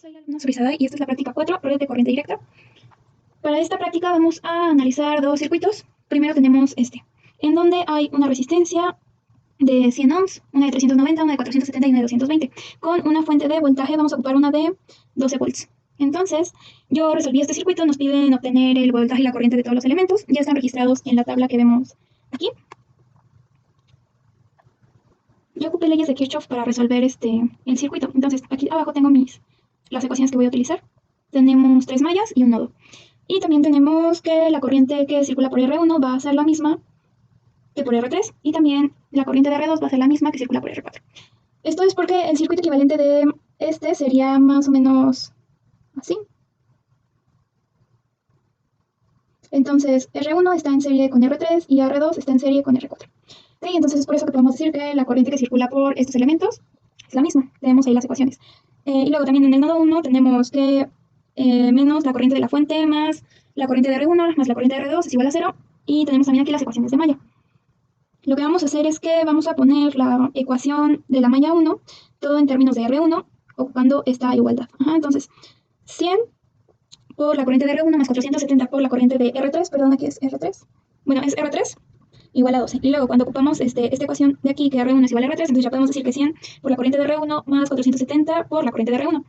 soy la alumna Surizada y esta es la práctica 4, red de corriente directa. Para esta práctica vamos a analizar dos circuitos. Primero tenemos este, en donde hay una resistencia de 100 ohms, una de 390, una de 470 y una de 220. Con una fuente de voltaje vamos a ocupar una de 12 volts. Entonces, yo resolví este circuito, nos piden obtener el voltaje y la corriente de todos los elementos. Ya están registrados en la tabla que vemos aquí. Yo ocupé leyes de Kirchhoff para resolver el circuito. Entonces, aquí abajo tengo las ecuaciones que voy a utilizar. Tenemos 3 mallas y un nodo. Y también tenemos que la corriente que circula por R1 va a ser la misma que por R3. Y también la corriente de R2 va a ser la misma que circula por R4. Esto es porque el circuito equivalente de este sería más o menos así. Entonces, R1 está en serie con R3 y R2 está en serie con R4. Sí, entonces es por eso que podemos decir que la corriente que circula por estos elementos es la misma. Tenemos ahí las ecuaciones. Y luego también en el nodo 1 tenemos que menos la corriente de la fuente más la corriente de R1 más la corriente de R2 es igual a 0. Y tenemos también aquí las ecuaciones de malla. Lo que vamos a hacer es que vamos a poner la ecuación de la malla 1, todo en términos de R1, ocupando esta igualdad. Entonces, 100 por la corriente de R1 más 470 por la corriente de R3, perdón, aquí es R3. Bueno, es R3 igual a 12. Y luego cuando ocupamos esta ecuación de aquí, que R1 es igual a R3, entonces ya podemos decir que 100 por la corriente de R1 más 470 por la corriente de R1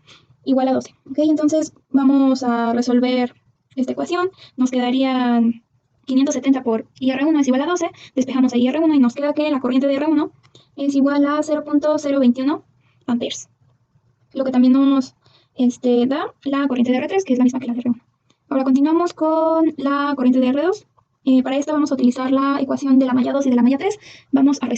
igual a 12. ¿Ok? Entonces vamos a resolver esta ecuación. Nos quedarían 570 por IR1 es igual a 12. Despejamos ahí IR1 y nos queda que la corriente de R1 es igual a 0.021 amperes. Lo que también nos da la corriente de R3, que es la misma que la de R1. Ahora continuamos con la corriente de R2. Para esta vamos a utilizar la ecuación de la malla 2 y de la malla 3. Vamos a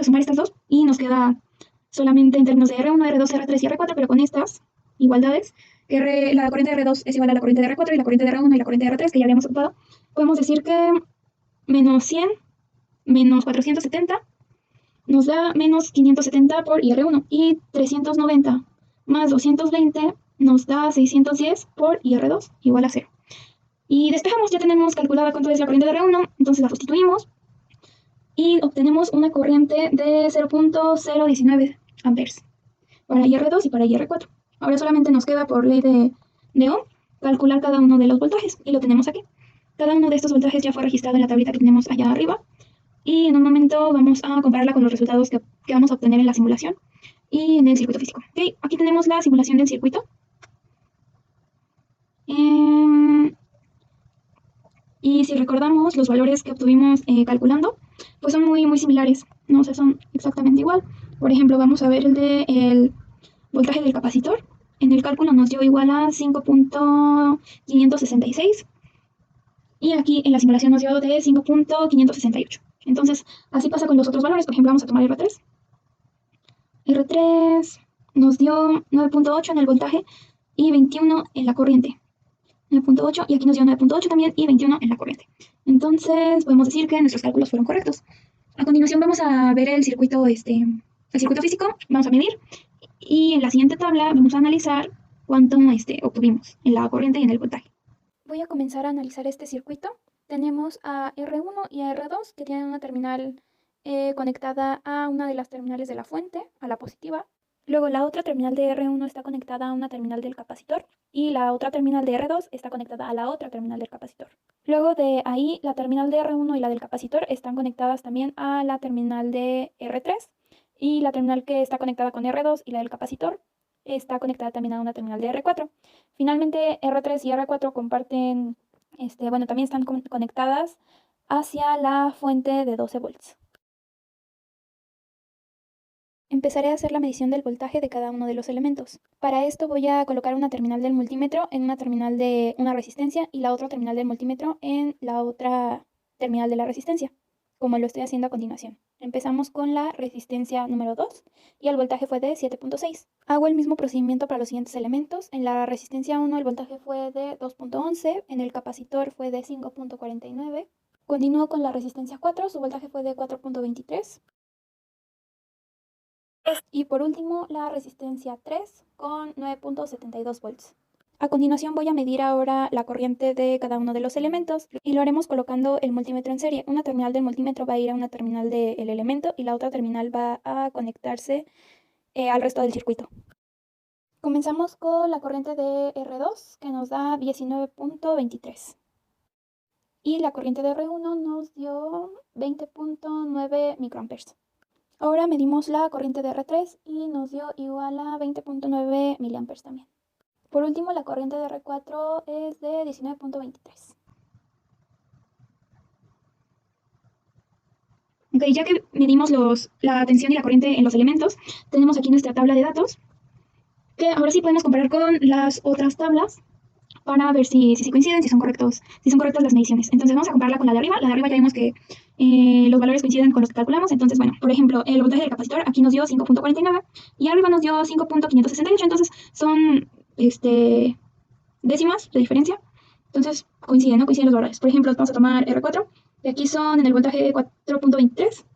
sumar estas dos y nos queda solamente en términos de R1, R2, R3 y R4, pero con estas igualdades, que la corriente de R2 es igual a la corriente de R4 y la corriente de R1 y la corriente de R3, que ya habíamos ocupado, podemos decir que menos 100 menos 470 nos da menos 570 por IR1 y 390 más 220 nos da 610 por IR2 igual a 0. Y despejamos, ya tenemos calculada cuánto es la corriente de R1, entonces la sustituimos y obtenemos una corriente de 0.019 amperes para IR2 y para IR4. Ahora solamente nos queda por ley de Ohm calcular cada uno de los voltajes y lo tenemos aquí. Cada uno de estos voltajes ya fue registrado en la tablita que tenemos allá arriba y en un momento vamos a compararla con los resultados que vamos a obtener en la simulación y en el circuito físico. Okay, aquí tenemos la simulación del circuito. Y si recordamos los valores que obtuvimos calculando, pues son muy similares, ¿no? O sea, son exactamente igual. Por ejemplo, vamos a ver el voltaje del capacitor. En el cálculo nos dio igual a 5.566 y aquí en la simulación nos dio de 5.568. Entonces, así pasa con los otros valores. Por ejemplo, vamos a tomar R3. R3 nos dio 9.8 en el voltaje y 21 en la corriente. 9.8 y aquí nos dio 9.8 también y 21 en la corriente. Entonces podemos decir que nuestros cálculos fueron correctos. A continuación vamos a ver el circuito físico, vamos a medir y en la siguiente tabla vamos a analizar cuánto obtuvimos en la corriente y en el voltaje. Voy a comenzar a analizar este circuito. Tenemos a R1 y a R2 que tienen una terminal conectada a una de las terminales de la fuente, a la positiva. Luego la otra terminal de R1 está conectada a una terminal del capacitor y la otra terminal de R2 está conectada a la otra terminal del capacitor. Luego de ahí la terminal de R1 y la del capacitor están conectadas también a la terminal de R3 y la terminal que está conectada con R2 y la del capacitor está conectada también a una terminal de R4. Finalmente R3 y R4 comparten, también están conectadas hacia la fuente de 12 volts. Empezaré a hacer la medición del voltaje de cada uno de los elementos. Para esto voy a colocar una terminal del multímetro en una terminal de una resistencia y la otra terminal del multímetro en la otra terminal de la resistencia, como lo estoy haciendo a continuación. Empezamos con la resistencia número 2 y el voltaje fue de 7.6. Hago el mismo procedimiento para los siguientes elementos. En la resistencia 1 el voltaje fue de 2.11, en el capacitor fue de 5.49. Continúo con la resistencia 4, su voltaje fue de 4.23. Y por último, la resistencia 3 con 9.72 volts. A continuación voy a medir ahora la corriente de cada uno de los elementos y lo haremos colocando el multímetro en serie. Una terminal del multímetro va a ir a una terminal del elemento y la otra terminal va a conectarse al resto del circuito. Comenzamos con la corriente de R2 que nos da 19.23 y la corriente de R1 nos dio 20.9 microamperes. Ahora medimos la corriente de R3 y nos dio igual a 20.9 miliamperes también. Por último, la corriente de R4 es de 19.23. Ok, ya que medimos la tensión y la corriente en los elementos, tenemos aquí nuestra tabla de datos, que ahora sí podemos comparar con las otras tablas para ver si coinciden, si son correctas las mediciones. Entonces vamos a compararla con la de arriba. La de arriba ya vimos que los valores coinciden con los que calculamos. Entonces, bueno, por ejemplo, el voltaje del capacitor aquí nos dio 5.49 y arriba nos dio 5.568. Entonces son décimas de diferencia. Entonces coinciden, ¿no? Coinciden los valores. Por ejemplo, vamos a tomar R4 y aquí son en el voltaje 4.23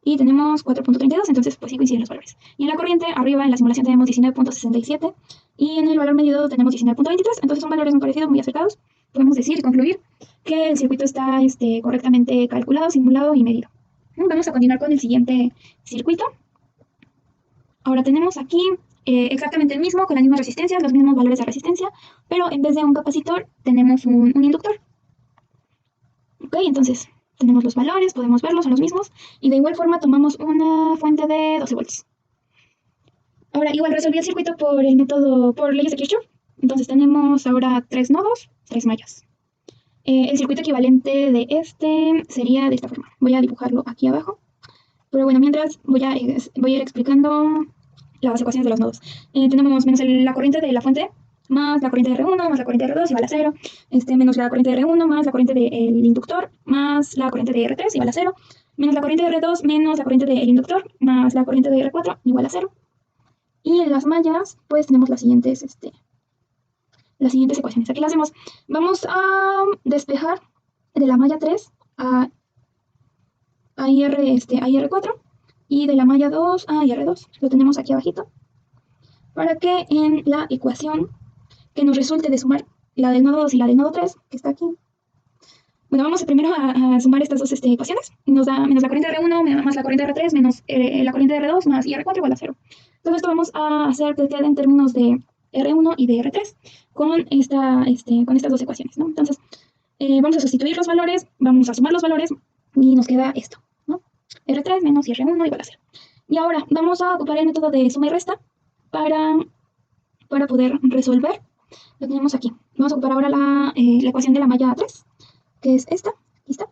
y tenemos 4.32, entonces pues sí coinciden los valores. Y en la corriente, arriba en la simulación tenemos 19.67 y en el valor medido tenemos 19.23, entonces son valores muy parecidos, muy acertados. Podemos decir y concluir que el circuito está correctamente calculado, simulado y medido. Vamos a continuar con el siguiente circuito. Ahora tenemos aquí exactamente el mismo, con las mismas resistencias, los mismos valores de resistencia, pero en vez de un capacitor tenemos un inductor. Ok, entonces tenemos los valores, podemos verlos, son los mismos, y de igual forma tomamos una fuente de 12 volts. Ahora, igual resolví el circuito por el método, por leyes de Kirchhoff. Entonces tenemos ahora 3 nodos, 3 mallas. El circuito equivalente de este sería de esta forma. Voy a dibujarlo aquí abajo. Pero bueno, mientras voy a ir explicando las ecuaciones de los nodos. Tenemos menos la corriente de la fuente, más la corriente de R1, más la corriente de R2 igual a 0, menos la corriente de R1, más la corriente del inductor, más la corriente de R3 igual a 0, menos la corriente de R2, menos la corriente del inductor, más la corriente de R4 igual a 0. Y en las mallas, pues tenemos las siguientes ecuaciones. Aquí las hacemos. Vamos a despejar de la malla 3 a IR4 y de la malla 2 a IR2. Lo tenemos aquí abajito. Para que en la ecuación que nos resulte de sumar la del nodo 2 y la del nodo 3, que está aquí. Bueno, vamos primero a sumar estas dos ecuaciones. Nos da menos la corriente de R1 más la corriente de R3 menos la corriente de R2 más IR4 igual a 0. Entonces esto vamos a hacer que quede en términos de R1 y de R3 con estas dos ecuaciones, ¿no? Entonces vamos a sustituir los valores, vamos a sumar los valores y nos queda esto, ¿no? R3 menos R1 igual a 0. Y ahora vamos a ocupar el método de suma y resta para poder resolver. Lo tenemos aquí. Vamos a ocupar ahora la ecuación de la malla 3, que es esta. Aquí está.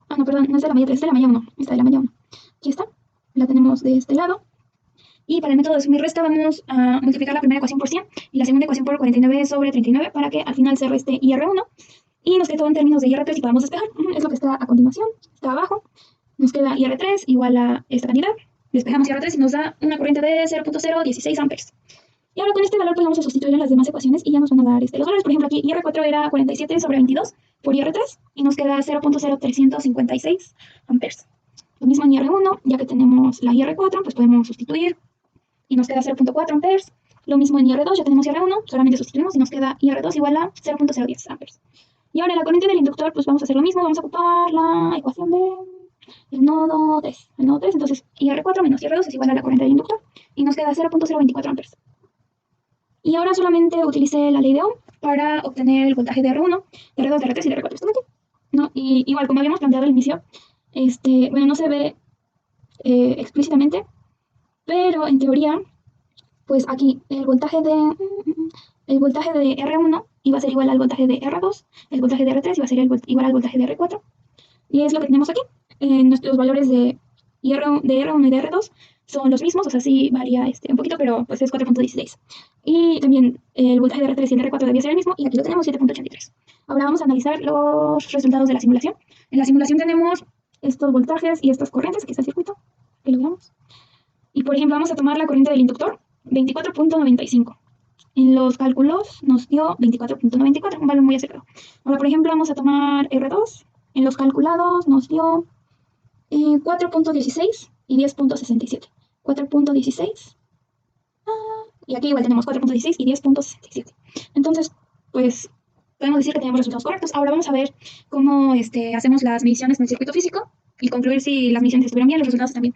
Ah, no, perdón, no es de la malla 3, es de la malla 1. Esta de la malla 1. Aquí está. La tenemos de este lado. Y para el método de suma y resta vamos a multiplicar la primera ecuación por 100 y la segunda ecuación por 49 sobre 39 para que al final se reste IR1 y nos quede todo en términos de IR3 y podamos despejar. Es lo que está a continuación. Está abajo. Nos queda IR3 igual a esta cantidad. Despejamos IR3 y nos da una corriente de 0.016 amperes. Y ahora con este valor pues vamos a sustituir en las demás ecuaciones y ya nos van a dar los valores. Por ejemplo, aquí IR4 era 47 sobre 22 por IR3 y nos queda 0.0356 amperes. Lo mismo en IR1, ya que tenemos la IR4, pues podemos sustituir y nos queda 0.4 amperes. Lo mismo en IR2, ya tenemos IR1, solamente sustituimos y nos queda IR2 igual a 0.010 amperes. Y ahora la corriente del inductor, pues vamos a hacer lo mismo, vamos a ocupar la ecuación del nodo 3. El nodo 3, entonces IR4 menos IR2 es igual a la corriente del inductor y nos queda 0.024 amperes. Y ahora solamente utilicé la ley de Ohm para obtener el voltaje de R1, de R2, de R3 y de R4. Están aquí, ¿no? Y igual, como habíamos planteado al inicio, bueno, no se ve explícitamente, pero en teoría, pues aquí el voltaje de R1 iba a ser igual al voltaje de R2, el voltaje de R3 iba a ser igual al voltaje de R4. Y es lo que tenemos aquí. Nuestros valores de R1 y de R2 son los mismos, o sea, sí varía un poquito, pero pues es 4.16. Y también el voltaje de R3 y el de R4 debía ser el mismo, y aquí lo tenemos, 7.83. Ahora vamos a analizar los resultados de la simulación. En la simulación tenemos estos voltajes y estas corrientes, aquí está el circuito, que lo veamos. Y por ejemplo, vamos a tomar la corriente del inductor, 24.95. En los cálculos nos dio 24.94, un valor muy acercado. Ahora, por ejemplo, vamos a tomar R2. En los calculados nos dio 4.16 y 10.67. 4.16. Y aquí igual tenemos 4.16 y 10.67. Entonces, pues podemos decir que tenemos resultados correctos. Ahora vamos a ver cómo hacemos las mediciones en el circuito físico y concluir si las mediciones estuvieron bien, los resultados también.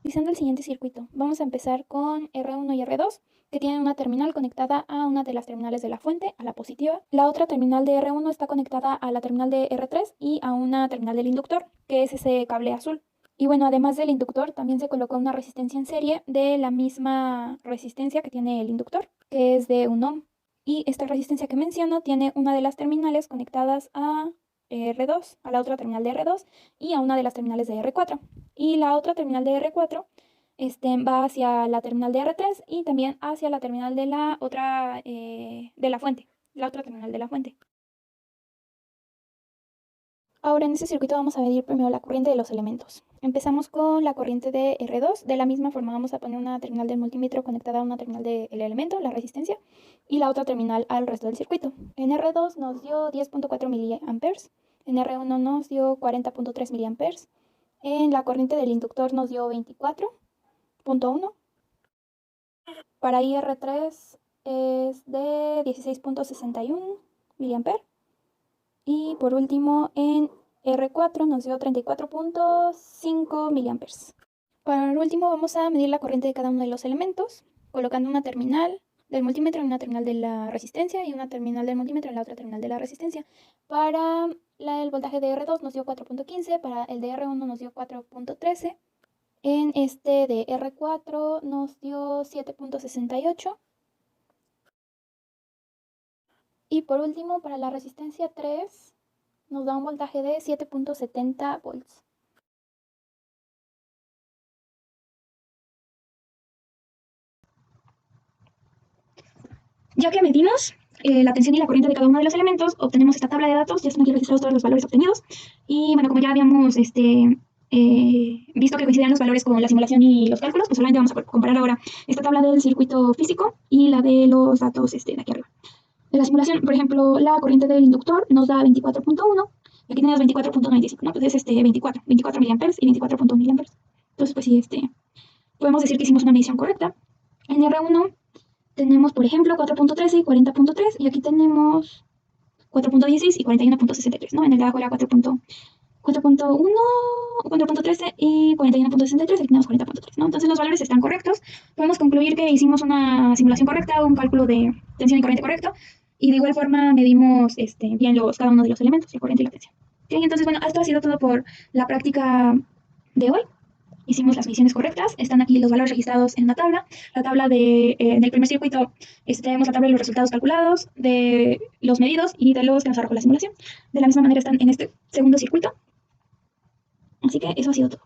Utilizando el siguiente circuito, vamos a empezar con R1 y R2, que tienen una terminal conectada a una de las terminales de la fuente, a la positiva. La otra terminal de R1 está conectada a la terminal de R3 y a una terminal del inductor, que es ese cable azul. Y bueno, además del inductor, también se colocó una resistencia en serie de la misma resistencia que tiene el inductor, que es de 1 ohm. Y esta resistencia que menciono tiene una de las terminales conectadas a R2, a la otra terminal de R2 y a una de las terminales de R4. Y la otra terminal de R4 va hacia la terminal de R3 y también hacia la terminal de la otra de la fuente, la otra terminal de la fuente. Ahora en este circuito vamos a medir primero la corriente de los elementos. Empezamos con la corriente de R2. De la misma forma vamos a poner una terminal del multímetro conectada a una terminal del elemento, la resistencia, y la otra terminal al resto del circuito. En R2 nos dio 10.4 miliamperes, en R1 nos dio 40.3 miliamperes, en la corriente del inductor nos dio 24.1, para IR3 es de 16.61 miliamperes. Y por último, en R4 nos dio 34.5 miliamperes. Para el último vamos a medir la corriente de cada uno de los elementos, colocando una terminal del multímetro en una terminal de la resistencia y una terminal del multímetro en la otra terminal de la resistencia. Para el voltaje de R2 nos dio 4.15, para el de R1 nos dio 4.13, en este de R4 nos dio 7.68. Y por último, para la resistencia 3, nos da un voltaje de 7.70 volts. Ya que medimos la tensión y la corriente de cada uno de los elementos, obtenemos esta tabla de datos, ya están aquí registrados todos los valores obtenidos. Y bueno, como ya habíamos visto que coincidían los valores con la simulación y los cálculos, pues solamente vamos a comparar ahora esta tabla del circuito físico y la de los datos de aquí arriba. De la simulación, por ejemplo, la corriente del inductor nos da 24.1 y aquí tenemos 24.95, ¿no? Entonces, 24 miliamperes y 24.1 miliamperes. Entonces, pues sí, podemos decir que hicimos una medición correcta. En R1 tenemos, por ejemplo, 4.13 y 40.3 y aquí tenemos 4.16 y 41.63, ¿no? En el de abajo era 4.1, 4.13 y 41.63, aquí tenemos 40.3, ¿no? Entonces los valores están correctos. Podemos concluir que hicimos una simulación correcta, un cálculo de tensión y corriente correcto, y de igual forma medimos bien cada uno de los elementos, la corriente y la tensión. ¿Okay? Entonces, bueno, esto ha sido todo por la práctica de hoy. Hicimos las mediciones correctas, están aquí los valores registrados en una tabla. La tabla del primer circuito, tenemos la tabla de los resultados calculados, de los medidos y de los que nos arrojó la simulación. De la misma manera están en este segundo circuito. Así que eso ha sido todo.